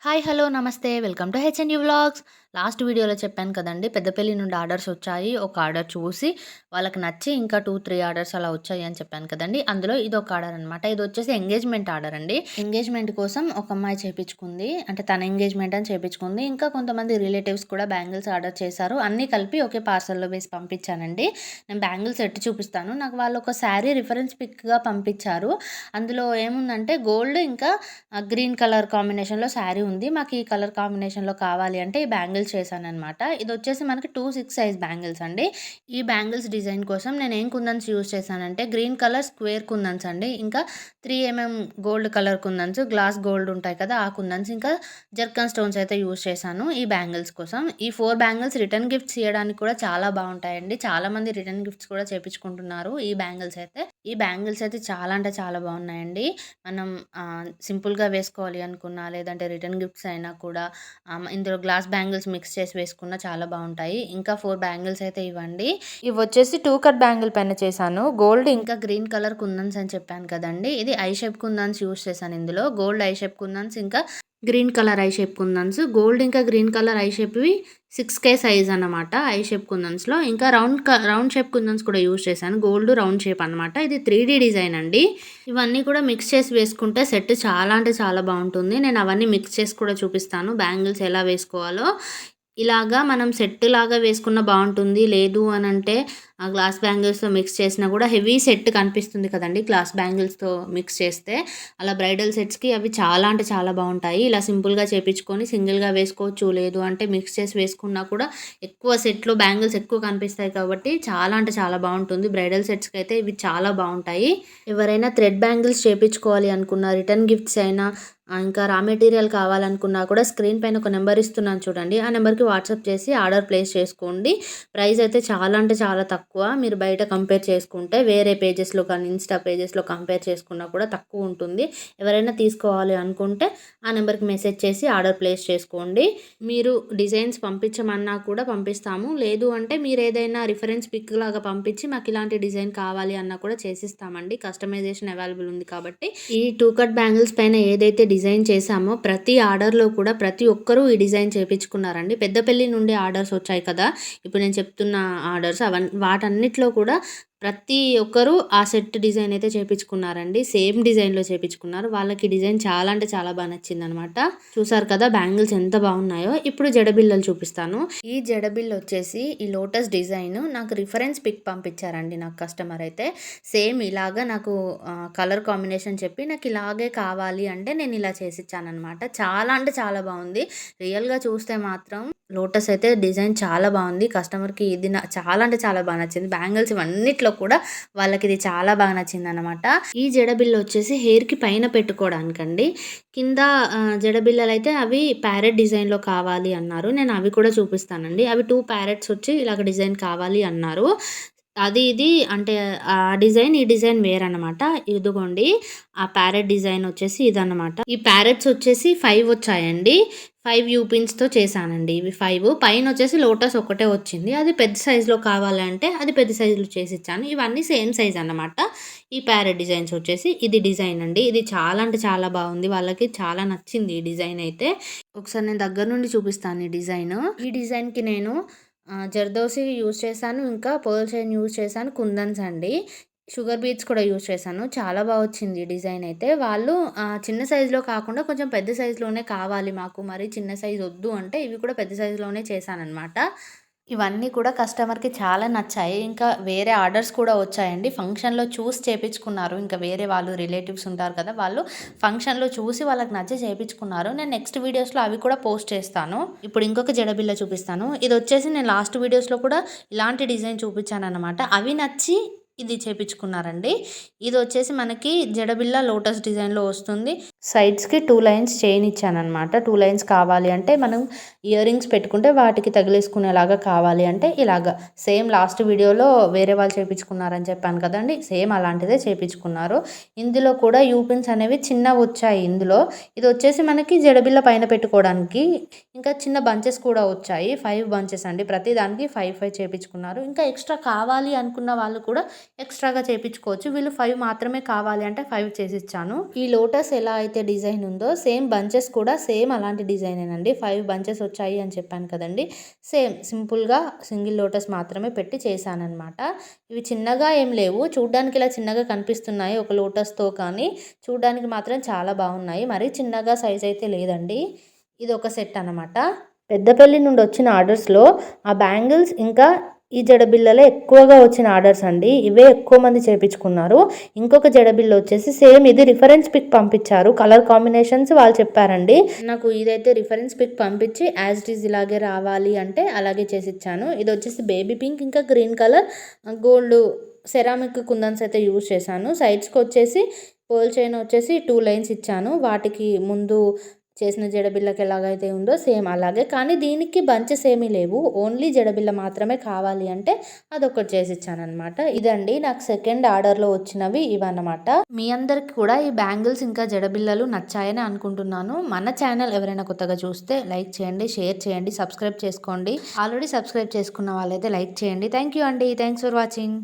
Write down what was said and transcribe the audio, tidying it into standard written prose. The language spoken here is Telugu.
హాయ్! హలో! నమస్తే. Welcome to HNU vlogs. Last వీడియోలో చెప్పాను కదండీ! పెద్దపల్లి నుండి ఆర్డర్స్ వచ్చాయి. ఒక ఆర్డర్ చూసి వాళ్ళకి నచ్చి ఇంకా 2, 3 ఆర్డర్స్ అలా వచ్చాయి అని చెప్పాను కదండీ! అందులో ఇదొక ఆర్డర్ అనమాట. ఇదొచ్చేసి ఎంగేజ్‌మెంట్ ఆర్డర్ అండి. ఎంగేజ్‌మెంట్ కోసం ఒక అమ్మాయి చేపించుకుంది. అంటే తన ఎంగేజ్‌మెంట్ అని చేపించుకుంది. ఇంకా కొంతమంది రిలేటివ్స్ కూడా బ్యాంగిల్స్ ఆర్డర్ చేశారు. అన్నీ కలిపి ఒకే పార్సెల్‌లో వేసి పంపించానండి. నేను బ్యాంగిల్స్ సెట్ చూపిస్తాను. నాకు వాళ్ళు ఒక శారీ రిఫరెన్స్ పిక్‌గా పంపించారు. అందులో ఏముందంటే గోల్డ్ ఇంకా గ్రీన్ కలర్ కాంబినేషన్‌లో శారీ ఉంది. మాకు ఈ కలర్ కాంబినేషన్‌లో కావాలి అంటే ఈ బ్యాంగిల్స్ చేశాననమాట. ఇదొచ్చేసి మనకి 2, 6 సైజ్ బ్యాంగిల్స్ అండి. ఈ బ్యాంగిల్స్ డిజైన్ కోసం నేనేం కుందన్స్ యూజ్ చేశానంటే గ్రీన్ కలర్ స్క్వేర్ కుందన్స్ అండి. ఇంకా 3 గోల్డ్ కలర్ కుందన్స్, గ్లాస్ గోల్డ్ ఉంటాయి కదా! ఆ కుందన్స్ ఇంకా జర్కన్ స్టోన్స్ అయితే యూజ్ చేశాను ఈ బ్యాంగిల్స్ కోసం. ఈ 4 బ్యాంగిల్స్ రిటర్న్ గిఫ్ట్స్ ఇయ్యడానికి కూడా చాలా బావుంటాయండి. చాలామంది రిటర్న్ గిఫ్ట్స్ కూడా చేపించుకుంటున్నారు ఈ బ్యాంగిల్స్ అయితే. ఈ బ్యాంగిల్స్ అయితే చాలా అంటే చాలా బావున్నాయండి. మనం సింపుల్‌గా వేసుకోవాలి అనుకున్నా, లేదంటే రిటర్న్ గిఫ్ట్స్ అయినా కూడా ఇందులో గ్లాస్ బ్యాంగిల్స్ మిక్స్ చేసి వేసుకున్నా చాలా బావుంటాయి. ఇంకా 4 బ్యాంగిల్స్ అయితే ఇవ్వండి. ఇవొచ్చేసి 2 కట్ బ్యాంగిల్ పైన చేశాను. గోల్డ్ ఇంకా గ్రీన్ కలర్ కుందన్స్ అని చెప్పాను కదండీ! ఇది ఐ షేప్ కుందన్స్ యూజ్ చేశాను ఇందులో. గోల్డ్ ఐ షేప్ కుందన్స్ ఇంకా green colour eye shape kundans. Gold ఇంకా గ్రీన్ కలర్ ఐ షేప్‌వి 6K సైజ్ అన్నమాట. ఐ షేప్ కుందన్స్‌లో. ఇంకా రౌండ్ షేప్ కుందన్స్ కూడా యూజ్ చేశాను. గోల్డ్ రౌండ్ షేప్ అనమాట. ఇది 3D డిజైన్ అండి. ఇవన్నీ కూడా మిక్స్ చేసి వేసుకుంటే సెట్ చాలా అంటే చాలా బావుంటుంది. నేను అవన్నీ మిక్స్ చేసి కూడా చూపిస్తాను. బ్యాంగిల్స్ ఎలా వేసుకోవాలో. ఇలాగా మనం సెట్ లాగా వేసుకున్న బావుంటుంది. లేదు అనంటే గ్లాస్ బ్యాంగిల్స్‌తో మిక్స్ చేసినా కూడా హెవీ సెట్ కనిపిస్తుంది కదండీ! గ్లాస్ బ్యాంగిల్స్‌తో మిక్స్ చేస్తే. అలా బ్రైడల్ సెట్స్‌కి అవి చాలా అంటే చాలా బావుంటాయి. ఇలా సింపుల్‌గా చేపించుకొని సింగిల్‌గా వేసుకోవచ్చు. లేదు అంటే మిక్స్ చేసి వేసుకున్నా కూడా ఎక్కువ సెట్‌లో బ్యాంగిల్స్ ఎక్కువ కనిపిస్తాయి కాబట్టి చాలా అంటే చాలా బావుంటుంది. బ్రైడల్ సెట్స్‌కైతే ఇవి చాలా బావుంటాయి. ఎవరైనా థ్రెడ్ బ్యాంగిల్స్ చేపించుకోవాలి అనుకున్న, రిటర్న్ గిఫ్ట్స్ అయినా ఇంకా రా మెటీరియల్ కావాలనుకున్నా కూడా స్క్రీన్ పైన ఒక నెంబర్ ఇస్తున్నాను చూడండి. ఆ నెంబర్‌కి వాట్సాప్ చేసి ఆర్డర్ ప్లేస్ చేసుకోండి. ప్రైస్ అయితే చాలా అంటే చాలా తక్కువ. మీరు బయట కంపేర్ చేసుకుంటే వేరే పేజెస్‌లో కానీ, ఇన్‌స్టా పేజెస్‌లో కంపేర్ చేసుకున్నా కూడా తక్కువ ఉంటుంది. ఎవరైనా తీసుకోవాలి అనుకుంటే ఆ నెంబర్‌కి మెసేజ్ చేసి ఆర్డర్ ప్లేస్ చేసుకోండి. మీరు డిజైన్స్ పంపించమన్నా కూడా పంపిస్తాము. లేదు అంటే మీరేదైనా రిఫరెన్స్ పిక్ లాగా పంపించి మాకు ఇలాంటి డిజైన్ కావాలి అన్నా కూడా చేసిస్తామండి. కస్టమైజేషన్ అవైలబుల్ ఉంది కాబట్టి. ఈ 2 కట్ బ్యాంగిల్స్ పైన ఏదైతే డిజైన్ చేశామో ప్రతి ఆర్డర్‌లో కూడా ప్రతి ఒక్కరూ ఈ డిజైన్ చేపించుకున్నారండి. పెద్దపల్లి నుండి ఆర్డర్స్ వచ్చాయి కదా! ఇప్పుడు నేను చెప్తున్న ఆర్డర్స్ వాటన్నిటిలో కూడా ప్రతి ఒక్కరు ఆ సెట్ డిజైన్ అయితే చేపించుకున్నారండి. సేమ్ డిజైన్‌లో చేపించుకున్నారు. వాళ్ళకి డిజైన్ చాలా అంటే చాలా బా నచ్చిందనమాట. చూసారు కదా! బ్యాంగిల్స్ ఎంత బాగున్నాయో. ఇప్పుడు జడబిళ్ళలు చూపిస్తాను. ఈ జడబిళ్ళొచ్చేసి ఈ లోటస్ డిజైన్ నాకు రిఫరెన్స్ పిక్ పంపించారండి నాకు కస్టమర్ అయితే. సేమ్ ఇలాగా నాకు కలర్ కాంబినేషన్ చెప్పి నాకు ఇలాగే కావాలి అంటే నేను ఇలా చేసిచ్చాననమాట. చాలా అంటే చాలా బాగుంది. రియల్‌గా చూస్తే మాత్రం లోటస్ అయితే డిజైన్ చాలా బాగుంది. కస్టమర్‌కి ఇది చాలా అంటే చాలా బా నచ్చింది. బ్యాంగిల్స్ ఇవన్నిట్లో కూడా వాళ్ళకిది చాలా బాగా నచ్చిందనమాట. ఈ జడబిళ్ళొచ్చేసి హెయిర్‌కి పైన పెట్టుకోవడానికండి. కింద జడబిళ్ళలైతే అవి ప్యారెట్ డిజైన్‌లో కావాలి అన్నారు. నేను అవి కూడా చూపిస్తానండి. అవి 2 ప్యారెట్స్ వచ్చి ఇలాగ డిజైన్ కావాలి అన్నారు. అది ఇది అంటే ఈ డిజైన్ వేరనమాట. ఇదిగోండి ఆ ప్యారెట్ డిజైన్ వచ్చేసి ఇదనమాట. ఈ ప్యారెట్స్ వచ్చేసి 5 వచ్చాయండి. 5 యూ పిన్స్‌తో చేశానండి. ఇవి 5 పైనొచ్చేసి లోటస్ ఒక్కటే వచ్చింది. అది పెద్ద సైజులో కావాలంటే అది పెద్ద సైజులో చేసిచ్చాను. ఇవన్నీ సేమ్ సైజ్ అన్నమాట. ఈ ప్యారెట్ డిజైన్స్ వచ్చేసి ఇది డిజైన్ అండి. ఇది చాలా అంటే చాలా బాగుంది. వాళ్ళకి చాలా నచ్చింది ఈ డిజైన్ అయితే. ఒకసారి నేను దగ్గర నుండి చూపిస్తాను ఈ డిజైను. ఈ డిజైన్‌కి నేను జర్దోసి యూజ్ చేశాను. ఇంకా పర్ల్ చైన్ యూజ్ చేశాను. కుందన్స్ అండి. షుగర్ బీడ్స్ కూడా యూజ్ చేశాను. చాలా బా వచ్చింది ఈ డిజైన్ అయితే. వాళ్ళు చిన్న సైజులో కాకుండా కొంచెం పెద్ద సైజులోనే కావాలి మాకు. మరీ చిన్న సైజ్ వద్దు అంటే ఇవి కూడా పెద్ద సైజులోనే చేశాననమాట. ఇవన్నీ కూడా కస్టమర్‌కి చాలా నచ్చాయి. ఇంకా వేరే ఆర్డర్స్ కూడా వచ్చాయండి. ఫంక్షన్‌లో చూసి చేపించుకున్నారు. ఇంకా వేరే వాళ్ళు రిలేటివ్స్ ఉంటారు కదా! వాళ్ళు ఫంక్షన్‌లో చూసి వాళ్ళకి నచ్చి చేపించుకున్నారు. నేను నెక్స్ట్ వీడియోస్‌లో అవి కూడా పోస్ట్ చేస్తాను. ఇప్పుడు ఇంకొక జడబిళ్ళ చూపిస్తాను. ఇదొచ్చేసి నేను లాస్ట్ వీడియోస్‌లో కూడా ఇలాంటి డిజైన్ చూపించాననమాట. అవి నచ్చి ఇది చేపించుకున్నారండి. ఇదొచ్చేసి మనకి జడబిళ్ళ లోటస్ డిజైన్‌లో వస్తుంది. సైడ్స్‌కి 2 లైన్స్ చైన్ ఇచ్చాననమాట. 2 లైన్స్ కావాలి అంటే మనం ఇయర్ రింగ్స్ పెట్టుకుంటే వాటికి తగిలేసుకునేలాగా కావాలి అంటే ఇలాగా. సేమ్ లాస్ట్ వీడియోలో వేరే వాళ్ళు చేపించుకున్నారని చెప్పాను కదండీ! సేమ్ అలాంటిదే చేపించుకున్నారు. ఇందులో కూడా యూ పిన్స్ అనేవి చిన్నవొచ్చాయి ఇందులో. ఇదొచ్చేసి మనకి జడబిళ్ళ పైన పెట్టుకోవడానికి. ఇంకా చిన్న బంచెస్ కూడా వచ్చాయి. 5 బంచెస్ అండి. ప్రతి దానికి 5 చేపించుకున్నారు. ఇంకా ఎక్స్‌ట్రా కావాలి అనుకున్న వాళ్ళు కూడా ఎక్స్ట్రాగా చేయించుకోవచ్చు. వీళ్ళు 5 మాత్రమే కావాలి అంటే 5 చేసిచ్చాను. ఈ లోటస్ ఎలా అయితే డిజైన్ ఉందో సేమ్ బంచెస్ కూడా సేమ్ అలాంటి డిజైనేనండి. 5 బంచెస్ వచ్చాయి అని చెప్పాను కదండి. సేమ్ సింపుల్గా సింగిల్ లోటస్ మాత్రమే పెట్టి చేశానన్నమాట. ఇవి చిన్నగా ఏం లేవు, చూడ్డానికి ఇలా చిన్నగా కనిపిస్తున్నాయి ఒక లోటస్తో, కానీ చూడ్డానికి మాత్రం చాలా బాగున్నాయి. మరీ చిన్నగా సైజ్ అయితే లేదండి. ఇది ఒక సెట్ అనమాట. పెద్దపల్లి నుండి వచ్చిన ఆర్డర్స్లో ఆ బ్యాంగిల్స్ ఇంకా ఈ జడబిళ్ళలే ఎక్కువగా వచ్చిన ఆర్డర్స్ అండి. ఇవే ఎక్కువ మంది చేయించుకున్నారు. ఇంకొక జడబిల్ల వచ్చేసి సేమ్ ఇది రిఫరెన్స్ పిక్ పంపించారు, కలర్ కాంబినేషన్స్ వాళ్ళు చెప్పారండి. నాకు ఇదైతే రిఫరెన్స్ పిక్ పంపించి యాజ్ ఇట్ ఈజ్ ఇలాగే రావాలి అంటే అలాగే చేసిచ్చాను. ఇది వచ్చేసి బేబీ పింక్ ఇంకా గ్రీన్ కలర్ గోల్డ్ సెరామిక్ కుందన్స్ అయితే యూజ్ చేశాను. సైడ్స్కి వచ్చేసి పోల్ చైన్ వచ్చేసి 2 లైన్స్ ఇచ్చాను. వాటికి ముందు చేసిన జడబిళ్ళకి ఎలాగైతే ఉందో సేమ్ అలాగే, కానీ దీనికి బంచెస్ ఏమీ లేవు, ఓన్లీ జడబిళ్ళ మాత్రమే కావాలి అంటే అదొకటి చేసి ఇచ్చానమాట. ఇదండి నాకు సెకండ్ ఆర్డర్లో వచ్చినవి ఇవన్నమాట. మీ అందరికి కూడా ఈ బ్యాంగిల్స్ ఇంకా జడబిళ్ళలు నచ్చాయని అనుకుంటున్నాను. మన ఛానల్ ఎవరైనా కొత్తగా చూస్తే లైక్ చేయండి, షేర్ చేయండి, సబ్స్క్రైబ్ చేసుకోండి. ఆల్రెడీ సబ్స్క్రైబ్ చేసుకున్న వాళ్ళైతే లైక్ చేయండి. థ్యాంక్ యూ అండి. Thanks for watching.